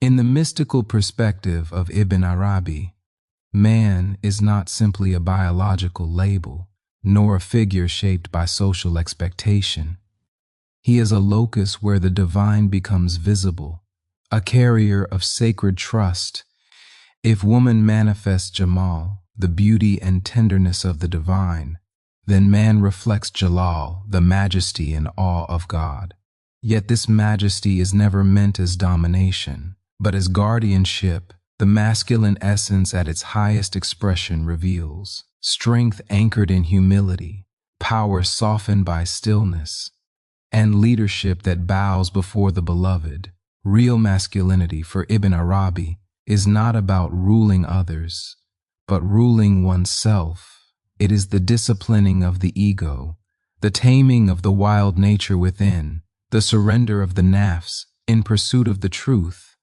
In the mystical perspective of Ibn Arabi, man is not simply a biological label, nor a figure shaped by social expectation. He is a locus where the divine becomes visible, a carrier of sacred trust. If woman manifests Jamal, the beauty and tenderness of the divine, then man reflects Jalal, the majesty and awe of God. Yet this majesty is never meant as domination, but as guardianship. The masculine essence at its highest expression reveals strength anchored in humility, power softened by stillness, and leadership that bows before the beloved. Real masculinity for Ibn Arabi is not about ruling others, but ruling oneself. It is the disciplining of the ego, the taming of the wild nature within, the surrender of the nafs in pursuit of the truth.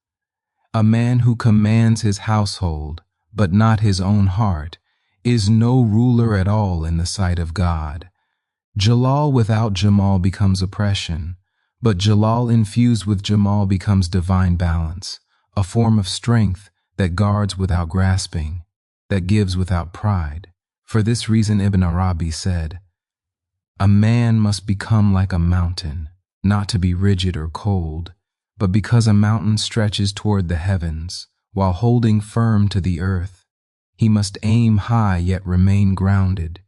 A man who commands his household, but not his own heart, is no ruler at all in the sight of God. Jalal without Jamal becomes oppression, but Jalal infused with Jamal becomes divine balance, a form of strength that guards without grasping, that gives without pride. For this reason Ibn Arabi said, "A man must become like a mountain, not to be rigid or cold, but because a mountain stretches toward the heavens, while holding firm to the earth, he must aim high yet remain grounded.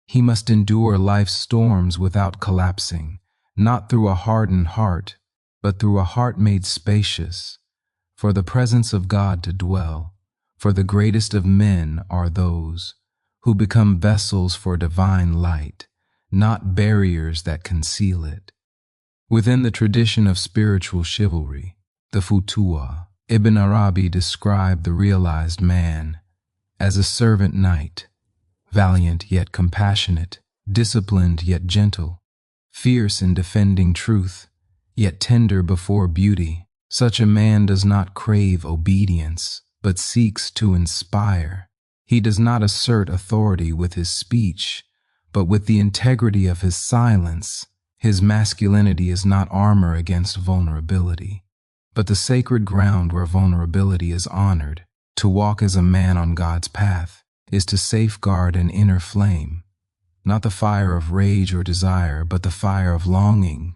He must endure life's storms without collapsing, not through a hardened heart, but through a heart made spacious, for the presence of God to dwell. For the greatest of men are those who become vessels for divine light, not barriers that conceal it." Within the tradition of spiritual chivalry, the Futuwah, Ibn Arabi described the realized man as a servant knight, valiant yet compassionate, disciplined yet gentle, fierce in defending truth, yet tender before beauty. Such a man does not crave obedience, but seeks to inspire. He does not assert authority with his speech, but with the integrity of his silence. His masculinity is not armor against vulnerability, but the sacred ground where vulnerability is honored. To walk as a man on God's path is to safeguard an inner flame, not the fire of rage or desire, but the fire of longing.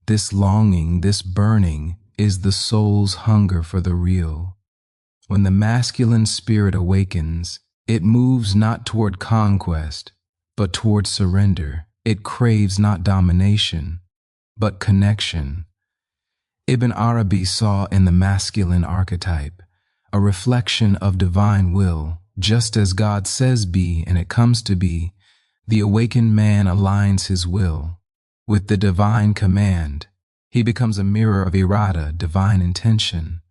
This longing, this burning, is the soul's hunger for the real. When the masculine spirit awakens, it moves not toward conquest, but toward surrender. It craves not domination, but connection. Ibn Arabi saw in the masculine archetype a reflection of divine will. Just as God says be and it comes to be, the awakened man aligns his will with the divine command. He becomes a mirror of irada, divine intention.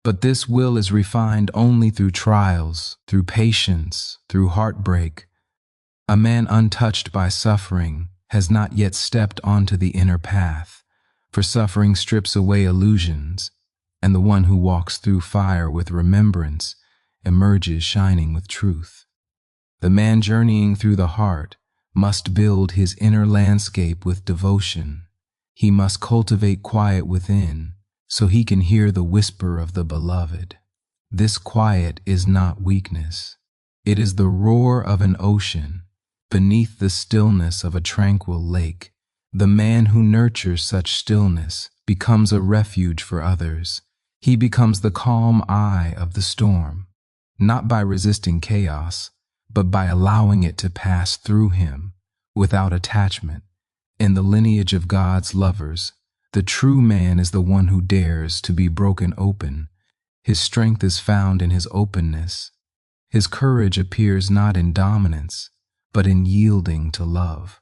But this will is refined only through trials, through patience, through heartbreak. A man untouched by suffering has not yet stepped onto the inner path, for suffering strips away illusions, and the one who walks through fire with remembrance emerges shining with truth. The man journeying through the heart must build his inner landscape with devotion. He must cultivate quiet within, so he can hear the whisper of the beloved. This quiet is not weakness. It is the roar of an ocean beneath the stillness of a tranquil lake. The man who nurtures such stillness becomes a refuge for others. He becomes the calm eye of the storm, not by resisting chaos, but by allowing it to pass through him without attachment. In the lineage of God's lovers, the true man is the one who dares to be broken open. His strength is found in his openness. His courage appears not in dominance, but in yielding to love.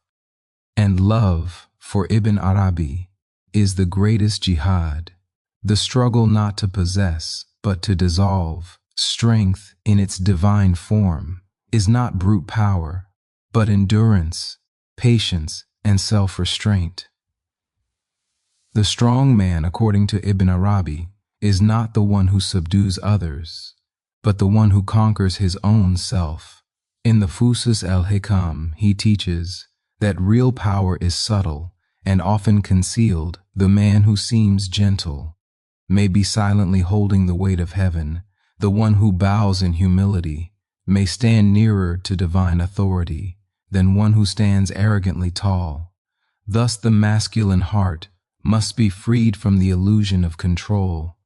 And love, for Ibn Arabi, is the greatest jihad, the struggle not to possess, but to dissolve. Strength in its divine form is not brute power, but endurance, patience, and self-restraint. The strong man, according to Ibn Arabi, is not the one who subdues others, but the one who conquers his own self. In the Fusus al-Hikam, he teaches that real power is subtle and often concealed. The man who seems gentle may be silently holding the weight of heaven. The one who bows in humility may stand nearer to divine authority than one who stands arrogantly tall. Thus the masculine heart must be freed from the illusion of control.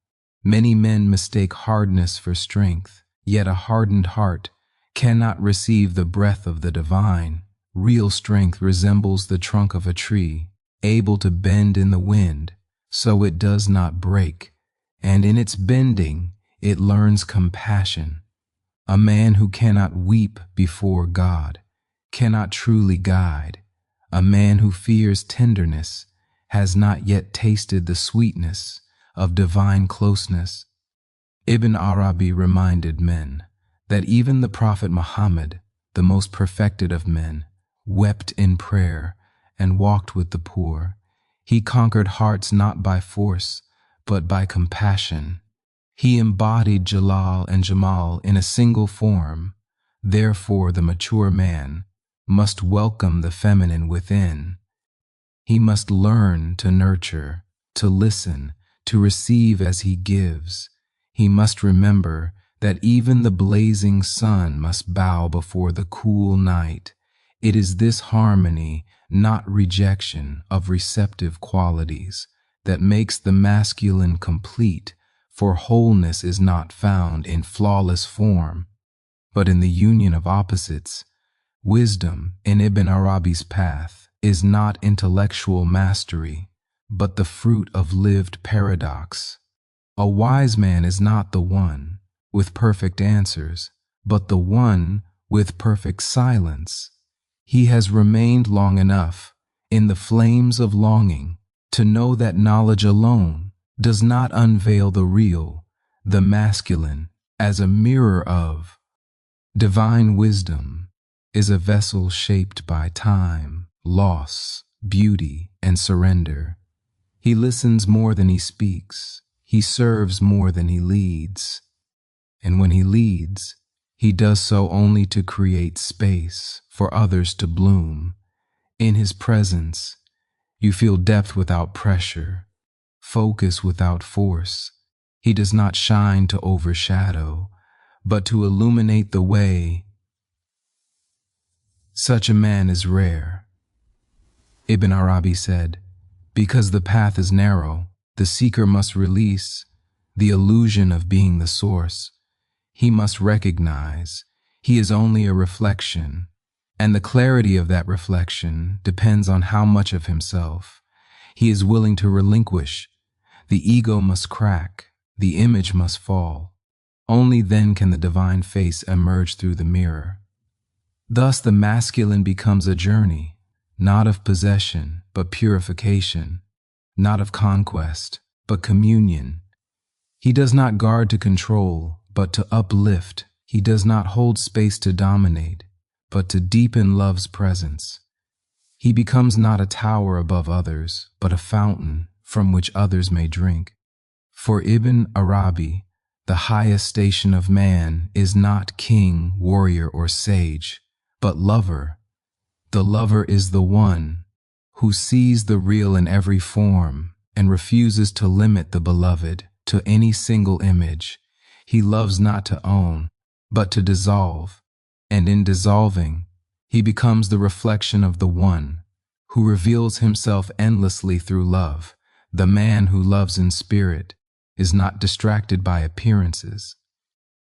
Many men mistake hardness for strength, yet a hardened heart cannot receive the breath of the divine. Real strength resembles the trunk of a tree, able to bend in the wind, so it does not break, and in its bending it learns compassion. A man who cannot weep before God cannot truly guide. A man who fears tenderness has not yet tasted the sweetness of divine closeness. Ibn Arabi reminded men that even the Prophet Muhammad, the most perfected of men, wept in prayer and walked with the poor. He conquered hearts not by force, but by compassion. He embodied Jalal and Jamal in a single form. Therefore, the mature man must welcome the feminine within. He must learn to nurture, to listen, to receive as he gives. He must remember that even the blazing sun must bow before the cool night. It is this harmony, not rejection, of receptive qualities that makes the masculine complete, for wholeness is not found in flawless form, but in the union of opposites. Wisdom in Ibn Arabi's path is not intellectual mastery, but the fruit of lived paradox. A wise man is not the one with perfect answers, but the one with perfect silence. He has remained long enough in the flames of longing to know that knowledge alone does not unveil the real, the masculine, as a mirror of. Divine wisdom is a vessel shaped by time, loss, beauty, and surrender. He listens more than he speaks. He serves more than he leads. And when he leads, he does so only to create space for others to bloom. In his presence, you feel depth without pressure, focus without force. He does not shine to overshadow, but to illuminate the way. Such a man is rare. Ibn Arabi said, because the path is narrow, the seeker must release the illusion of being the source. He must recognize he is only a reflection, and the clarity of that reflection depends on how much of himself he is willing to relinquish. The ego must crack, the image must fall. Only then can the divine face emerge through the mirror. Thus the masculine becomes a journey, not of possession, but purification, not of conquest, but communion. He does not guard to control, but to uplift. He does not hold space to dominate, but to deepen love's presence. He becomes not a tower above others, but a fountain from which others may drink. For Ibn Arabi, the highest station of man is not king, warrior, or sage, but lover. The lover is the one who sees the real in every form and refuses to limit the beloved to any single image. He loves not to own, but to dissolve, and in dissolving, he becomes the reflection of the one who reveals himself endlessly through love. The man who loves in spirit is not distracted by appearances.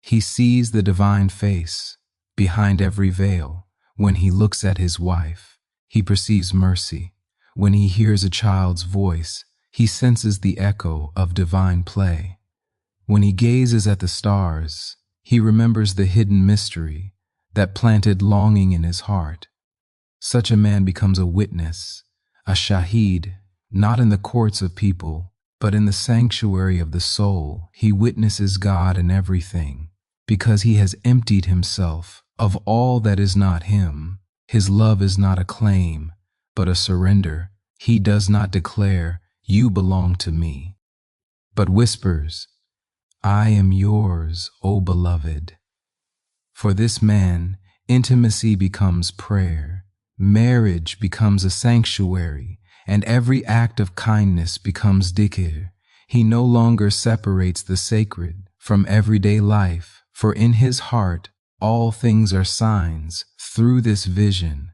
He sees the divine face behind every veil. When he looks at his wife, he perceives mercy. When he hears a child's voice, he senses the echo of divine play. When he gazes at the stars, he remembers the hidden mystery that planted longing in his heart. Such a man becomes a witness, a shaheed, not in the courts of people, but in the sanctuary of the soul. He witnesses God in everything, because he has emptied himself of all that is not him. His love is not a claim, but a surrender. He does not declare, "You belong to me," but whispers, "I am yours, O beloved." For this man, intimacy becomes prayer, marriage becomes a sanctuary, and every act of kindness becomes dhikr. He no longer separates the sacred from everyday life, for in his heart all things are signs. Through this vision,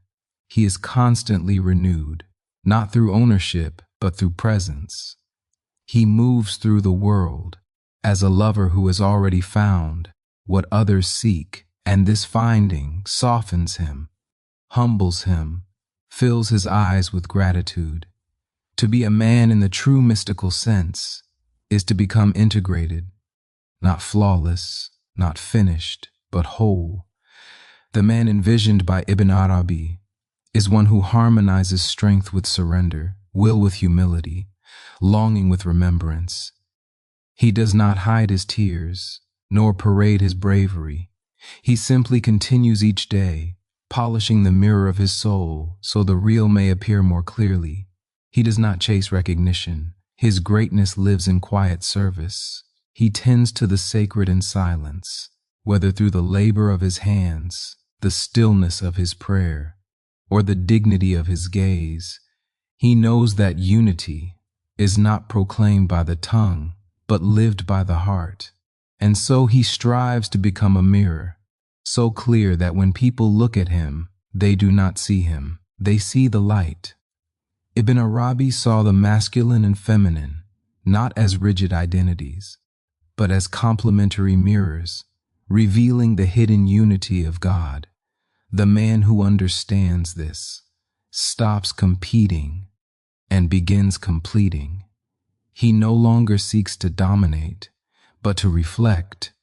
he is constantly renewed, not through ownership, but through presence. He moves through the world as a lover who has already found what others seek, and this finding softens him, humbles him, fills his eyes with gratitude. To be a man in the true mystical sense is to become integrated, not flawless, not finished, but whole. The man envisioned by Ibn Arabi is one who harmonizes strength with surrender, will with humility, longing with remembrance. He does not hide his tears, nor parade his bravery. He simply continues each day, polishing the mirror of his soul so the real may appear more clearly. He does not chase recognition. His greatness lives in quiet service. He tends to the sacred in silence, whether through the labor of his hands, the stillness of his prayer, or the dignity of his gaze. He knows that unity is not proclaimed by the tongue, but lived by the heart. And so he strives to become a mirror, so clear that when people look at him, they do not see him, they see the light. Ibn Arabi saw the masculine and feminine not as rigid identities, but as complementary mirrors, revealing the hidden unity of God. The man who understands this stops competing and begins completing. He no longer seeks to dominate, but to reflect.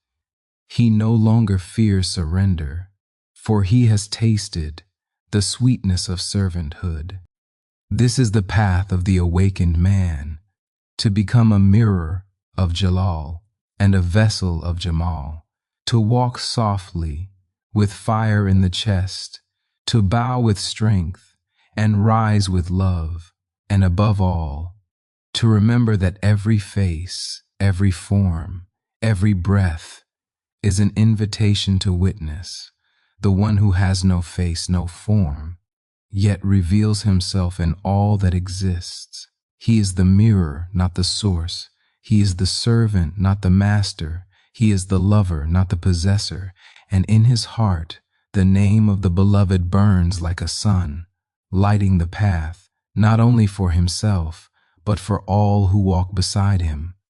He no longer fears surrender, for he has tasted the sweetness of servanthood. This is the path of the awakened man, to become a mirror of Jalal and a vessel of Jamal, to walk softly with fire in the chest, to bow with strength and rise with love, and above all, to remember that every face, every form, every breath is an invitation to witness the one who has no face, no form, yet reveals himself in all that exists. He is the mirror, not the source. He is the servant, not the master. He is the lover, not the possessor. And in his heart, the name of the beloved burns like a sun, lighting the path, not only for himself, but for all who walk beside him.